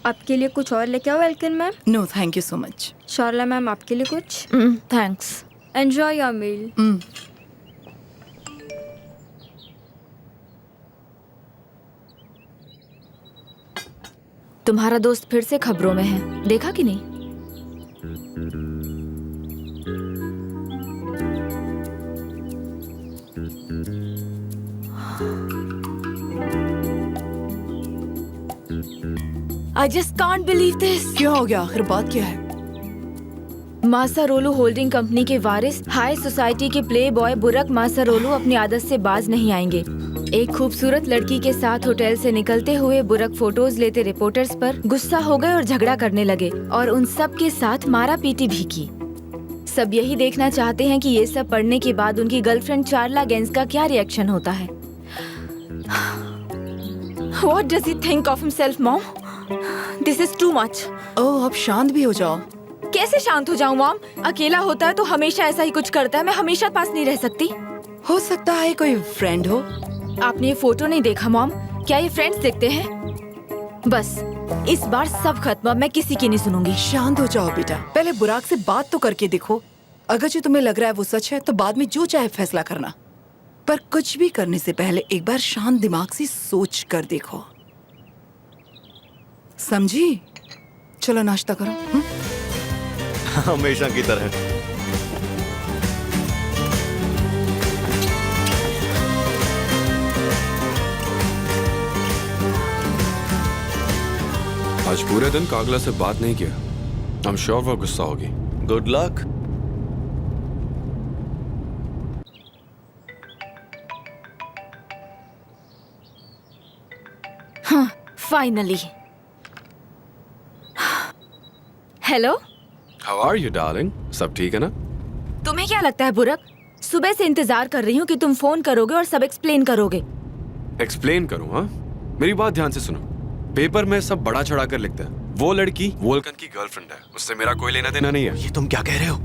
आपके लिए कुछ और लेके आओ Elkin ma'am? No thank you so much. Sharla ma'am आपके लिए कुछ? थैंक्स। Enjoy your meal. तुम्हारा दोस्त फिर से खबरों में है, देखा कि नहीं? I just can't believe this. क्या हो गया? आखिर बात क्या है? मासारोलू होल्डिंग कंपनी के वारिस हाई सोसाइटी के प्ले बॉय बुरक मासारोलू अपनी आदत से बाज नहीं आएंगे। एक खूबसूरत लड़की के साथ होटल से निकलते हुए बुरक फोटोज लेते रिपोर्टर्स पर गुस्सा हो गए और झगड़ा करने लगे और उन सब के साथ मारा पीटी भी की। सब यही देखना चाहते हैं कि ये सब पढ़ने के बाद उनकी गर्लफ्रेंड चार्ला गेंस का क्या रिएक्शन होता है। What does he think of himself, Mom? This is too much. ओह, अब शांत भी हो जाओ। कैसे शांत हो जाऊं मॉम? अकेला होता है तो हमेशा ऐसा ही कुछ करता है। मैं हमेशा पास नहीं रह सकती। हो सकता है कोई फ्रेंड हो। आपने ये फोटो नहीं देखा मॉम? क्या ये फ्रेंड्स देखते हैं? बस इस बार सब खत्म। अब मैं किसी की नहीं सुनूंगी। शांत हो जाओ बेटा, पहले बुराक से बात तो करके देखो। अगर जो तुम्हें लग रहा है वो सच है तो बाद में जो चाहे फैसला करना, पर कुछ भी करने से पहले एक बार शांत दिमाग से सोच कर देखो, समझी? चलो नाश्ता करो। हमेशा की तरह। आज पूरे दिन कागला से बात नहीं किया। आई एम श्योर वो गुस्सा होगी। Good luck. हाँ, finally. Hello, how are you darling? सब ठीक है ना? तुम्हें क्या लगता है बुरक? सुबह से इंतजार कर रही हूँ कि तुम फोन करोगे और सब एक्सप्लेन करोगे। एक्सप्लेन करूँ? हाँ, मेरी बात ध्यान से सुनो। पेपर में सब बड़ा चढ़ा कर लिखते हैं। वो लड़की वोल्कन की गर्लफ्रेंड है, उससे मेरा कोई लेना देना नहीं है। ये तुम क्या कह रहे हो?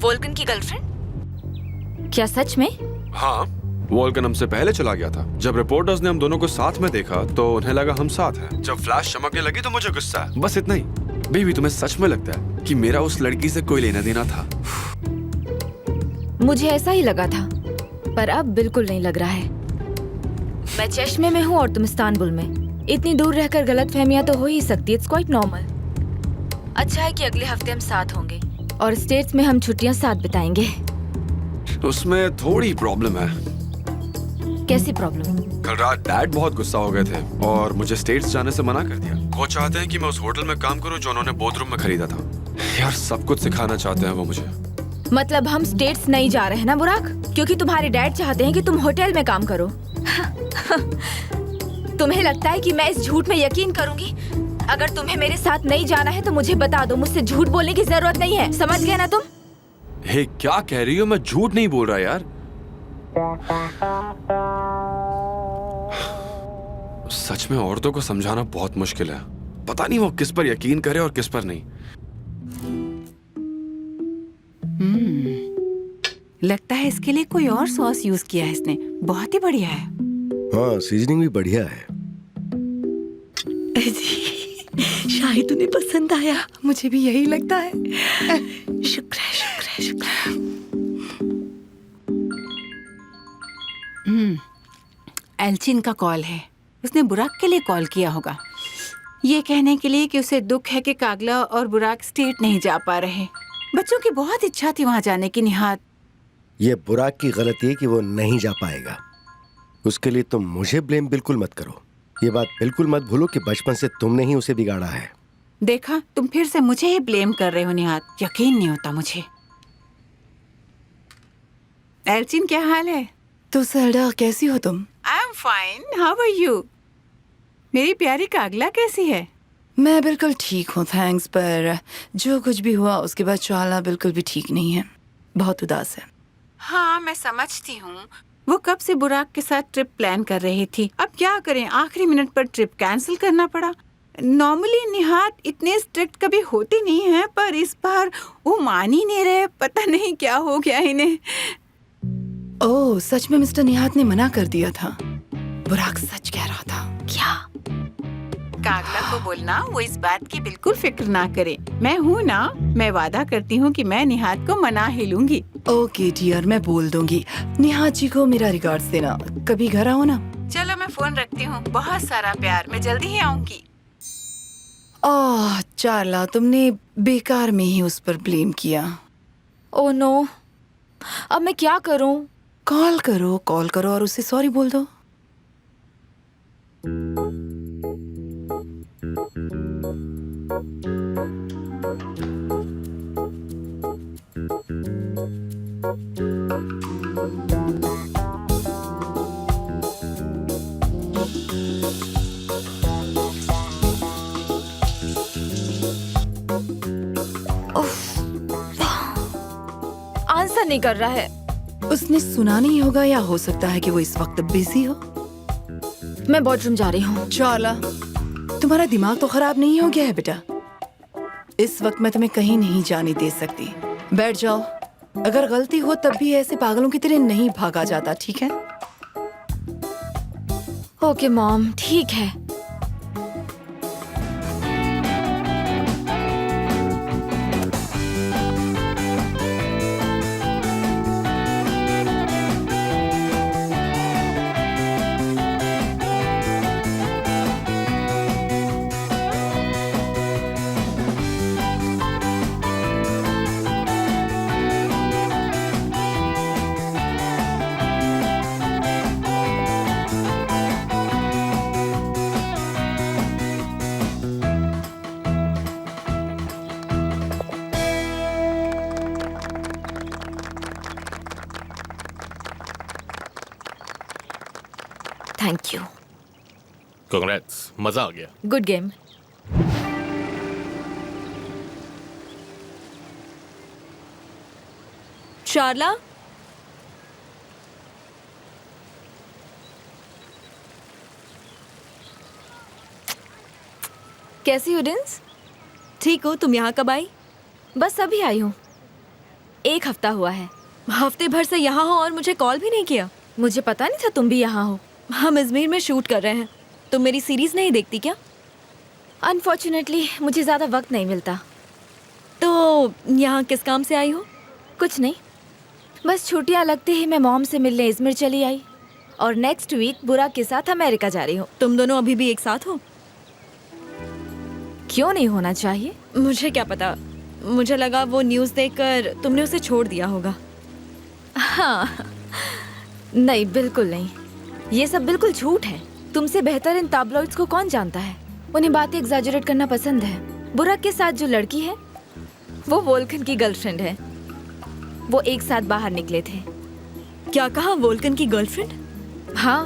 वोल्कन की गर्लफ्रेंड? क्या सच में? हाँ, वोल्कन हमसे पहले चला गया था। जब रिपोर्टर्स ने हम दोनों को साथ में देखा तो उन्हें लगा हम साथ हैं। जब फ्लैश चमकने लगी तो मुझे गुस्सा है, बस इतना ही। बेबी, तुम्हें सच में लगता है कि मेरा उस लड़की से कोई लेना देना था? मुझे ऐसा ही लगा था, पर अब बिल्कुल नहीं लग रहा है। मैं चश्मे में हूँ और तुम इस्तांबुल में। इतनी दूर रहकर गलतफहमियां तो हो ही सकती है। It's quite normal. अच्छा है कि अगले हफ्ते हम साथ होंगे और स्टेट्स में हम छुट्टियां साथ बिताएंगे। उसमें थोड़ी प्रॉब्लम है। कैसी प्रॉब्लम? कल रात डैड बहुत गुस्सा हो गए थे और मुझे स्टेट्स जाने से मना कर दिया। वो चाहते हैं कि मैं उस होटल में काम करूं जो उन्होंने बोधरूम में खरीदा था। यार, सब कुछ सिखाना चाहते हैं वो मुझे। मतलब हम स्टेट्स नहीं जा रहे हैं ना बुराक? क्योंकि तुम्हारे डैड चाहते हैं कि तुम होटल में काम करो। तुम्हें लगता है कि मैं इस झूठ में यकीन करूंगी? अगर तुम्हें मेरे साथ नहीं जाना है तो मुझे बता दो। मुझसे झूठ बोलने की जरूरत नहीं है, समझ गए ना तुम? हे, क्या कह रही हो? मैं झूठ नहीं बोल रहा यार। सच में औरतों को समझाना बहुत मुश्किल है। पता नहीं वो किस पर यकीन करे और किस पर नहीं। लगता है इसके लिए कोई और सॉस यूज किया है इसने। बहुत ही बढ़िया है। हाँ, सीजनिंग भी बढ़िया है। शायद उन्हें पसंद आया। मुझे भी यही लगता है। शुक्र है, शुक्र है, शुक्र है। एल्चिन का कॉल है। उसने बुराक के लिए कॉल किया होगा, ये कहने के लिए कि उसे दुख है कि कागला और बुराक स्टेट नहीं जा पा रहे। बच्चों की बहुत इच्छा थी वहाँ जाने की। निहात, ये बुराक की गलती है कि वो नहीं जा पाएगा। उसके लिए तुम मुझे ब्लेम बिल्कुल मत करो। ये बात बिल्कुल मत भूलो कि बचपन से तुमने ही उसे बिगाड़ा है। देखा, तुम फिर से मुझे ही ब्लेम कर रहे हो निहात। यकीन नहीं होता मुझे। एल्चिन, क्या हाल है? तो सेल्डा, कैसी हो तुम? I am fine, how are you? मेरी प्यारी कागला कैसी है? मैं बिल्कुल ठीक हूँ, थैंक्स। पर जो कुछ भी हुआ उसके बाद चाला बिल्कुल भी ठीक नहीं है, बहुत उदास है। हाँ, मैं समझती हूँ। वो कब से बुराक के साथ ट्रिप प्लान कर रही थी। अब क्या करें, आखिरी मिनट पर ट्रिप कैंसिल करना पड़ा। नॉर्मली निहात इतने स्ट्रिक्ट कभी होती नहीं है, पर इस बार वो मान ही नहीं रहे। पता नहीं क्या हो गया इन्हें। ओह, सच में मिस्टर निहात ने मना कर दिया था। बुराक सच कह रहा था। क्या? कागला को बोलना वो इस बात की बिल्कुल फिक्र ना करे। मैं हूँ ना, मैं वादा करती हूँ कि मैं निहाद को मना ही लूंगी। ओके डियर, मैं बोल दूंगी। निहाद जी को मेरा रिगार्ड्स देना। कभी घर आओ ना। चलो मैं फोन रखती हूँ, बहुत सारा प्यार, मैं जल्दी ही आऊंगी। ओह चार्ला, तुमने बेकार में ही उस पर ब्लेम किया। ओह नो, अब मैं क्या करूं? कॉल करो और उससे सॉरी बोल दो। आंसर नहीं कर रहा है। उसने सुना नहीं होगा या हो सकता है कि वो इस वक्त बिजी हो। मैं वॉशरूम जा रही हूँ। चार्ला, तुम्हारा दिमाग तो खराब नहीं हो गया है बेटा? इस वक्त मैं तुम्हें कहीं नहीं जाने दे सकती। बैठ जाओ। अगर गलती हो तब भी ऐसे पागलों की तरह नहीं भागा जाता, ठीक है? ओके मॉम, ठीक है। Thank you. कांग्रेट्स, मजा आ गया। Good game. चार्ला, कैसी हो डिंस? ठीक हो? तुम यहाँ कब आई? बस अभी आई हूँ। 1 हफ्ता हुआ है। हफ्ते भर से यहाँ हो और मुझे कॉल भी नहीं किया। मुझे पता नहीं था तुम भी यहाँ हो। हम अजमेर में शूट कर रहे हैं। तुम मेरी सीरीज नहीं देखती क्या? अनफॉर्चुनेटली मुझे ज़्यादा वक्त नहीं मिलता। तो यहाँ किस काम से आई हो? कुछ नहीं, बस छुट्टियाँ लगते ही मैं मॉम से मिलने इजमिर चली आई और नेक्स्ट वीक बुराक के साथ अमेरिका जा रही हूँ। तुम दोनों अभी भी एक साथ हो? क्यों नहीं होना चाहिए? मुझे क्या पता, मुझे लगा वो न्यूज़ देखकर तुमने उसे छोड़ दिया होगा। हाँ, नहीं बिल्कुल नहीं, ये सब बिल्कुल झूठ है। तुमसे बेहतर इन टैबलॉइड्स को कौन जानता है। उन्हें बातें एग्जैजरेट करना पसंद है। बुराक के साथ जो लड़की है वो वोल्कन की गर्लफ्रेंड है। वो एक साथ बाहर निकले थे। क्या कहा? वोल्कन की गर्लफ्रेंड? हाँ,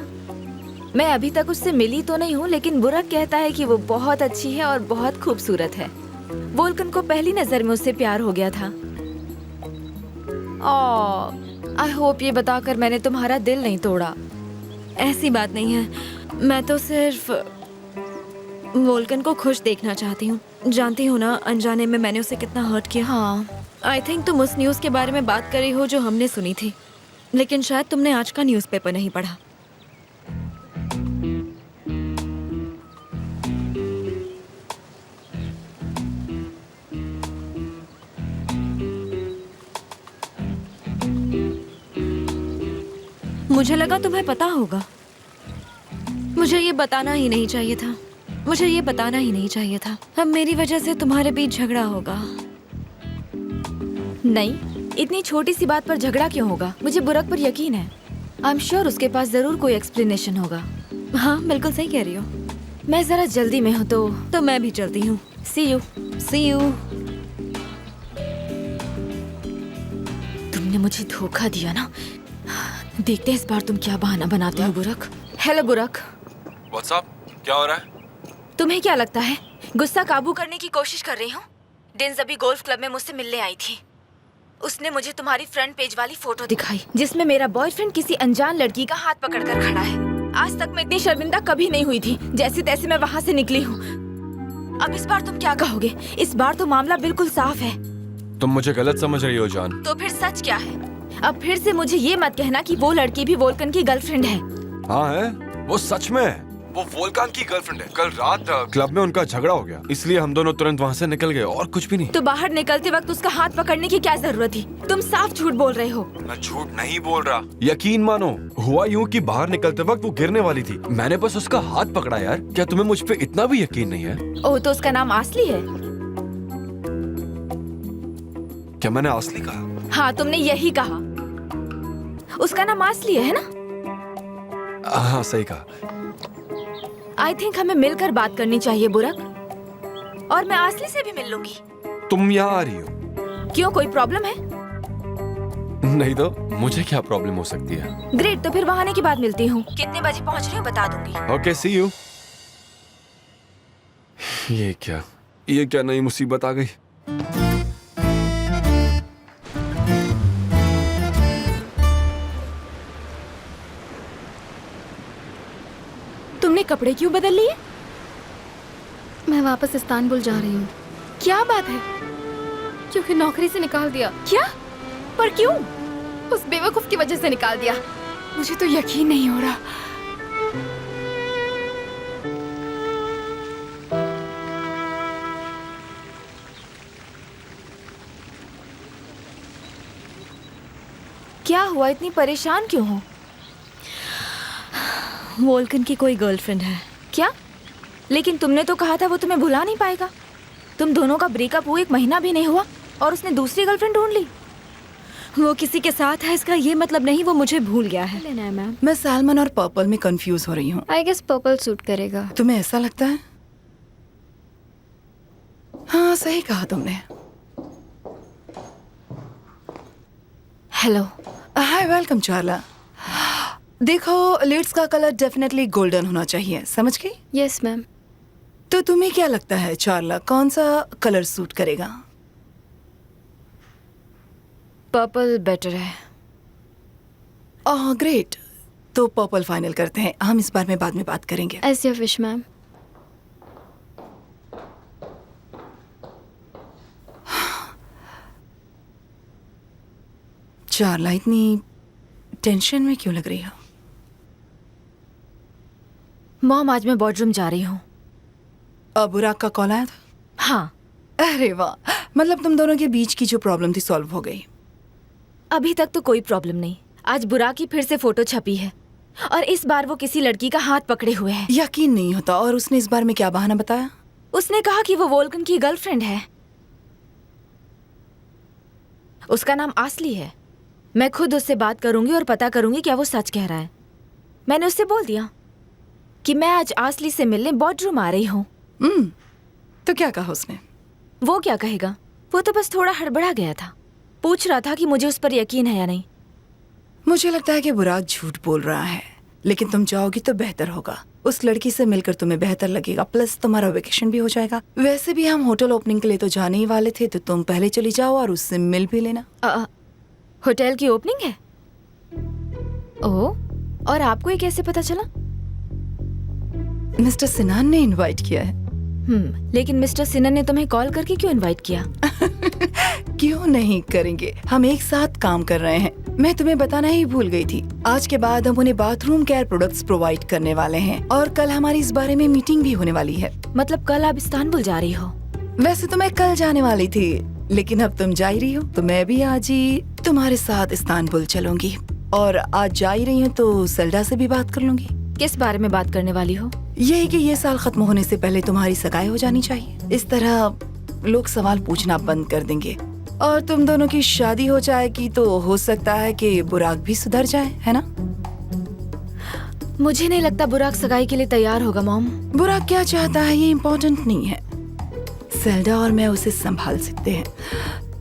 मैं अभी तक उससे मिली तो नहीं हूँ, लेकिन बुराक कहता है कि वो बहुत अच्छी है और बहुत खूबसूरत है। वोल्कन को पहली नजर में उससे प्यार हो गया था। आई होप ये बताकर मैंने तुम्हारा दिल नहीं तोड़ा। ऐसी बात नहीं है, मैं तो सिर्फ वोल्कन को खुश देखना चाहती हूँ। जानती हो ना, अनजाने में मैंने उसे कितना हर्ट किया। हाँ, आई थिंक तुम उस न्यूज़ के बारे में बात कर रही हो जो हमने सुनी थी, लेकिन शायद तुमने आज का न्यूज़पेपर नहीं पढ़ा। मुझे लगा तुम्हें पता होगा। मुझे ये बताना ही नहीं चाहिए था। मुझे ये बताना ही नहीं चाहिए था। अब मेरी वजह से तुम्हारे बीच झगड़ा होगा। नहीं, इतनी छोटी सी बात पर झगड़ा क्यों होगा? मुझे बुराक पर यकीन है। आई एम श्योर उसके पास जरूर कोई एक्सप्लेनेशन होगा। हाँ, बिल्कुल सही कह रही हो। मैं जरा जल्दी में हूँ तो मैं भी चलती हूँ। See you. See you. तुमने मुझे धोखा दिया ना। देखते हैं इस बार तुम क्या बहाना बनाते हो बुराक। हेलो बुराक। What's up? क्या हो रहा है? तुम्हें क्या लगता है गुस्सा काबू करने की कोशिश कर रही हूँ? डिंस अभी गोल्फ क्लब में मुझसे मिलने आई थी। उसने मुझे तुम्हारी फ्रंट पेज वाली फोटो दिखाई जिसमें मेरा बॉयफ्रेंड किसी अनजान लड़की का हाथ पकड़कर खड़ा है। आज तक मैं इतनी शर्मिंदा कभी नहीं हुई थी। जैसे तैसे मैं वहाँ से निकली हूँ। अब इस बार तुम क्या कहोगे? इस बार तो मामला बिल्कुल साफ है। तुम मुझे गलत समझ रही हो जान। तो फिर सच क्या है? अब फिर से मुझे ये मत कहना कि वो लड़की भी वोल्कन की गर्लफ्रेंड है। हाँ है, वो सच में है। वो वोल्कान की गर्लफ्रेंड है। कल रात क्लब में उनका झगड़ा हो गया, इसलिए हम दोनों तुरंत वहाँ से निकल गए और कुछ भी नहीं। तो बाहर निकलते वक्त उसका हाथ पकड़ने की क्या जरूरत थी? तुम साफ झूठ बोल रहे हो। मैं झूठ नहीं बोल रहा, यकीन मानो। हुआ यूं कि बाहर निकलते वक्त वो गिरने वाली थी, मैंने बस उसका हाथ पकड़ा। यार क्या तुम्हें मुझ पे इतना भी यकीन नहीं है? ओह, तो उसका नाम आसली है? क्या मैंने असली कहा? हाँ, तुमने यही कहा। उसका नाम आसली है ना? हाँ सही कहा। आई थिंक हमें मिलकर बात करनी चाहिए बुरक, और मैं आसली से भी मिल लूंगी। तुम यहाँ आ रही हो? क्यों, कोई प्रॉब्लम है? नहीं तो मुझे क्या प्रॉब्लम हो सकती है? ग्रेट, तो फिर वहाँ आने के बाद मिलती हूँ। कितने बजे पहुँच रही हूँ बता दूंगी। Okay, see you. ये क्या नई मुसीबत आ गई? तुमने कपड़े क्यों बदल लिए? मैं वापस इस्तांबुल जा रही हूँ। क्या बात है? क्योंकि नौकरी से निकाल दिया। क्या? पर क्यों? उस बेवकूफ की वजह से निकाल दिया। मुझे तो यकीन नहीं हो रहा। क्या हुआ, इतनी परेशान क्यों हो? वोल्कन की कोई गर्लफ्रेंड है। क्या? लेकिन तुमने तो कहा था वो तुम्हें भुला नहीं पाएगा। तुम दोनों का ब्रेकअप हुआ 1 महीना भी नहीं हुआ और उसने दूसरी गर्लफ्रेंड ढूंढ ली। वो किसी के साथ है इसका ये मतलब नहीं वो मुझे भूल गया है। लेना है मैम। मैं सैल्मन और पर्पल में कंफ्यूज हो रही हूँ। आई गेस पर्पल सूट करेगा। तुम्हें ऐसा लगता है? हाँ सही कहा तुमने। हेलो। हाय, वेलकम चार्ला। देखो, लिड्स का कलर डेफिनेटली गोल्डन होना चाहिए, समझ गई? Yes ma'am. तो तुम्हें क्या लगता है चार्ला, कौन सा कलर सूट करेगा? पर्पल बेटर है। ओह ग्रेट, तो पर्पल फाइनल करते हैं। हम इस बारे में बाद में बात करेंगे। As your wish ma'am. Charla, इतनी टेंशन में क्यों लग रही हो? मॉम, आज मैं बॉर्डरूम जा रही हूँ। बुराक का कॉल आया था? हाँ। अरे वाह, मतलब तुम दोनों के बीच की जो प्रॉब्लम थी सॉल्व हो गई? अभी तक तो कोई प्रॉब्लम नहीं। आज बुराक की फिर से फोटो छपी है और इस बार वो किसी लड़की का हाथ पकड़े हुए है। यकीन नहीं होता। और उसने इस बार में क्या बहाना बताया? उसने कहा कि वो वोल्कन की गर्लफ्रेंड है। उसका नाम आसली है। मैं खुद उससे बात करूंगी और पता करूंगी क्या वो सच कह रहा है। मैंने उससे बोल दिया कि मैं आज आसली से मिलने बॉर्डरूम आ रही हूँ। तो क्या कहा उसने? वो क्या कहेगा, वो तो बस थोड़ा हड़बड़ा गया था। पूछ रहा था कि मुझे उस पर यकीन है या नहीं। मुझे लगता है कि बुराक झूठ बोल रहा है, लेकिन तुम जाओगी तो बेहतर होगा। उस लड़की से मिलकर तुम्हें बेहतर लगेगा, प्लस तुम्हारा वेकेशन भी हो जाएगा। वैसे भी हम होटल ओपनिंग के लिए तो जाने ही वाले थे, तो तुम पहले चली जाओ और उससे मिल भी लेना। होटल की ओपनिंग है? ओह, और आपको ये कैसे पता चला? मिस्टर सिनान ने इनवाइट किया है। लेकिन मिस्टर सिन्हा ने तुम्हें कॉल करके क्यों इनवाइट किया? क्यों नहीं करेंगे, हम एक साथ काम कर रहे हैं। मैं तुम्हें बताना ही भूल गई थी। आज के बाद हम उन्हें बाथरूम केयर प्रोडक्ट्स प्रोवाइड करने वाले हैं और कल हमारी इस बारे में मीटिंग भी होने वाली है। मतलब कल आप इस्तांबुल जा रही हो? वैसे तो मैं कल जाने वाली थी, लेकिन अब तुम जा ही रही हो तो मैं भी आज ही तुम्हारे साथ इस्तांबुल चलूंगी। और आज जा ही रही हूँ तो सेल्डा से भी बात कर लूंगी। किस बारे में बात करने वाली हो? यही कि ये साल खत्म होने से पहले तुम्हारी सगाई हो जानी चाहिए। इस तरह लोग सवाल पूछना बंद कर देंगे और तुम दोनों की शादी हो जाएगी तो हो सकता है कि बुराक भी सुधर जाए, है ना? मुझे नहीं लगता बुराक सगाई के लिए तैयार होगा मॉम। बुराक क्या चाहता है ये इम्पोर्टेंट नहीं है। सेल्डा और मैं उसे संभाल सकते हैं।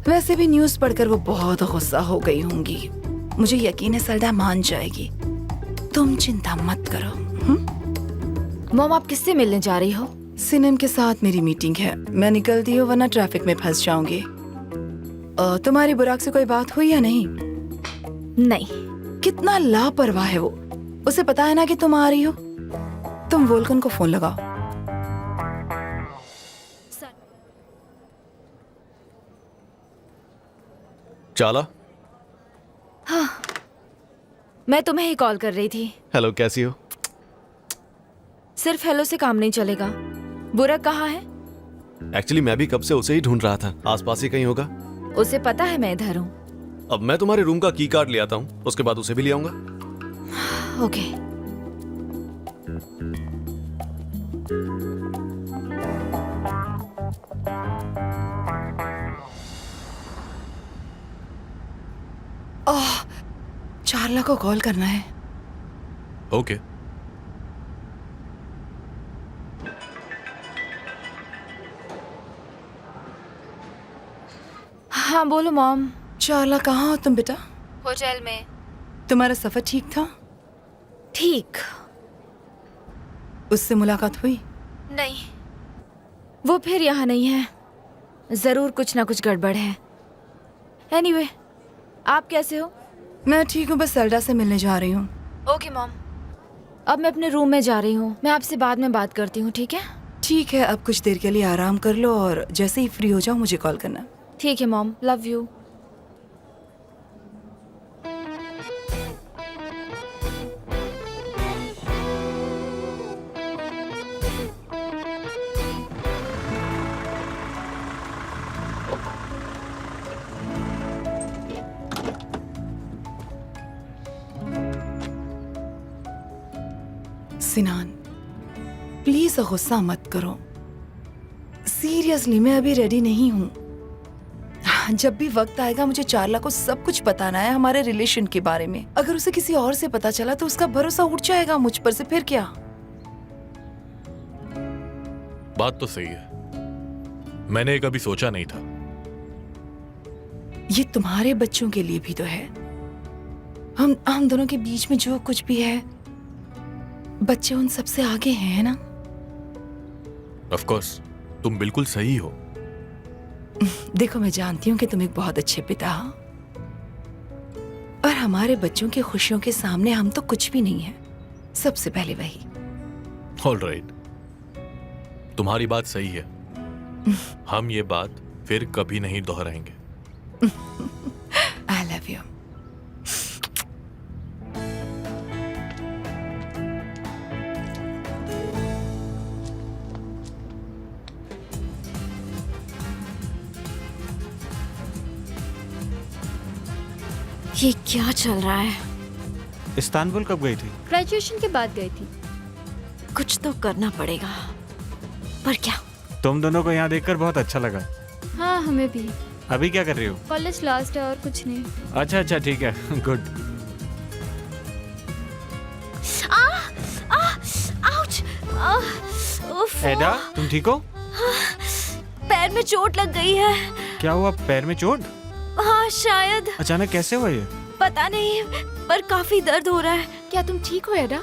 वैसे भी न्यूज़ पढ़कर वो बहुत गुस्सा हो गई होंगी। मुझे यकीन है सेल्डा मान जाएगी। तुम चिंता मत करो। मॉम, आप किससे मिलने जा रही हो? सिनन के साथ मेरी मीटिंग है। मैं निकलती हूँ वरना ट्रैफिक में फंस जाऊंगी। तुम्हारी बुराक से कोई बात हुई या नहीं? नहीं। कितना लापरवाह है वो। उसे पता है ना कि तुम आ रही हो। तुम वोल्कन को फोन लगाओ। चाला, मैं तुम्हें ही कॉल कर रही थी। हेलो, कैसी हो? सिर्फ हेलो से काम नहीं चलेगा। बुरक कहाँ है? एक्चुअली मैं भी कब से उसे ही ढूंढ रहा था, आसपास ही कहीं होगा। उसे पता है मैं इधर हूँ। अब मैं तुम्हारे रूम का की कार्ड ले आता हूँ, उसके बाद उसे भी ले आऊंगा। ओके। चार्ला को कॉल करना है। ओके। हाँ बोलो मॉम। चार्ला कहाँ हो तुम बेटा? होटल में। तुम्हारा सफर ठीक था? ठीक। उससे मुलाकात हुई? नहीं, वो फिर यहाँ नहीं है। जरूर कुछ ना कुछ गड़बड़ है। एनीवे, आप कैसे हो? मैं ठीक हूँ, बस सेल्डा से मिलने जा रही हूँ। Okay mom. अब मैं अपने रूम में जा रही हूँ। मैं आपसे बाद में बात करती हूँ, ठीक है? ठीक है, अब कुछ देर के लिए आराम कर लो और जैसे ही फ्री हो जाओ मुझे कॉल करना। ठीक है मॉम, लव यू। सिनान, प्लीज गुस्सा मत करो। सीरियसली मैं अभी रेडी नहीं हूँ। जब भी वक्त आएगा मुझे चार्ला को सब कुछ बताना है हमारे रिलेशन के बारे में। अगर उसे किसी और से पता चला तो उसका भरोसा उठ जाएगा मुझ पर से, फिर क्या? बात तो सही है, मैंने कभी सोचा नहीं था। ये तुम्हारे बच्चों के लिए भी तो है। हम दोनों के बीच में जो कुछ भी है, बच्चे उन सबसे आगे हैं ना? ऑफ कोर्स, तुम बिल्कुल सही हो। देखो, मैं जानती हूँ कि तुम एक बहुत अच्छे पिता हो और हमारे बच्चों की खुशियों के सामने हम तो कुछ भी नहीं है। सबसे पहले वही। ऑलराइट, तुम्हारी बात सही है। हम ये बात फिर कभी नहीं दोहराएंगे। I love you. ये क्या चल रहा है? इस्तांबुल कब गई थी? ग्रेजुएशन के बाद गई थी। कुछ तो करना पड़ेगा, पर क्या? तुम दोनों को यहाँ देखकर बहुत अच्छा लगा। हाँ, हमें भी। अभी क्या कर रही हो? कॉलेज लास्ट है और कुछ नहीं। अच्छा अच्छा, ठीक है, गुड। आउच! उफ! एडा, तुम ठीक हो? पैर में चोट लग गई है। क्या हुआ, पैर में चोट? हाँ शायद, अचानक कैसे हुआ ये? पता नहीं, पर काफी दर्द हो रहा है। क्या तुम ठीक हो एडा?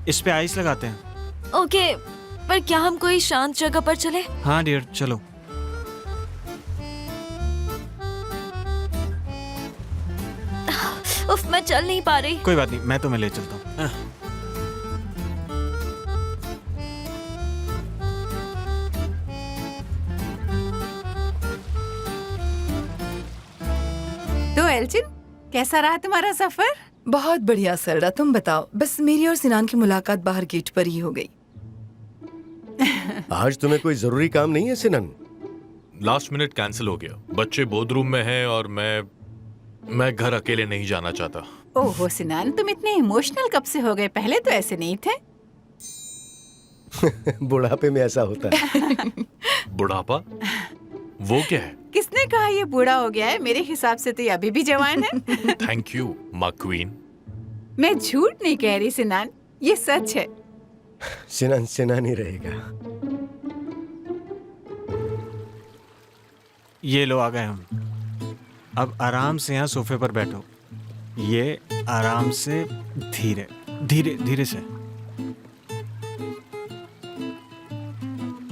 इस पे आइस लगाते हैं। ओके, पर क्या हम कोई शांत जगह पर चले? हाँ डियर, चलो। उफ, मैं चल नहीं पा रही। कोई बात नहीं, मैं तुम्हें ले चलता हूँ। तो एल्चिन, कैसा रहा तुम्हारा सफर? बहुत बढ़िया सेल्डा, तुम बताओ। बस मेरी और सिनान की मुलाकात बाहर गेट पर ही हो गई। आज तुम्हें कोई जरूरी काम नहीं है सिनन? लास्ट मिनट कैंसिल हो गया। बच्चे बोर्ड रूम में हैं और मैं घर अकेले नहीं जाना चाहता। ओहो सिनान, तुम इतने इमोशनल कब से हो गए? पहले तो ऐसे नहीं थे। बुढ़ापे में ऐसा होता है। बुढ़ापा? वो क्या है? किसने कहा ये बूढ़ा हो गया है? मेरे हिसाब से तो ये अभी भी जवान है। थैंक यू माँ क्वीन। मैं झूठ नहीं कह रही सिनान, ये सच है। सिनन सिनन ही रहेगा। ये लो, आ गए हम। अब आराम से यहाँ सोफे पर बैठो। ये आराम से, धीरे धीरे धीरे से।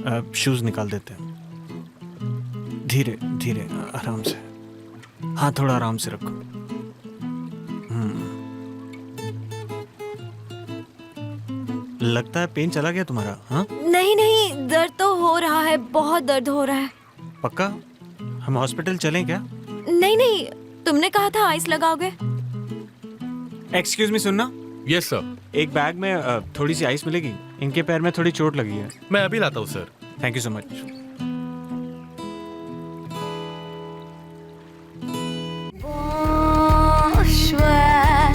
अब शूज निकाल देते हैं। धीरे धीरे, आराम से। हाँ, थोड़ा आराम से रखो। लगता है पेन चला गया तुम्हारा? हाँ, नहीं नहीं, दर्द तो हो रहा है, बहुत दर्द हो रहा है। पक्का? हम हॉस्पिटल चलें क्या? नहीं नहीं, तुमने कहा था आइस लगाओगे। एक्सक्यूज मी, सुनना। Yes sir. एक बैग में थोड़ी सी आइस मिलेगी, इनके पैर में थोड़ी चोट लगी है। मैं अभी लाता हूँ sir. Thank you so much. Boş ver,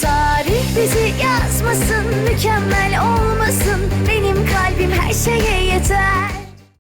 tarih bizi yazmasın, mükemmel olmasın. Benim kalbim her şeye yeter.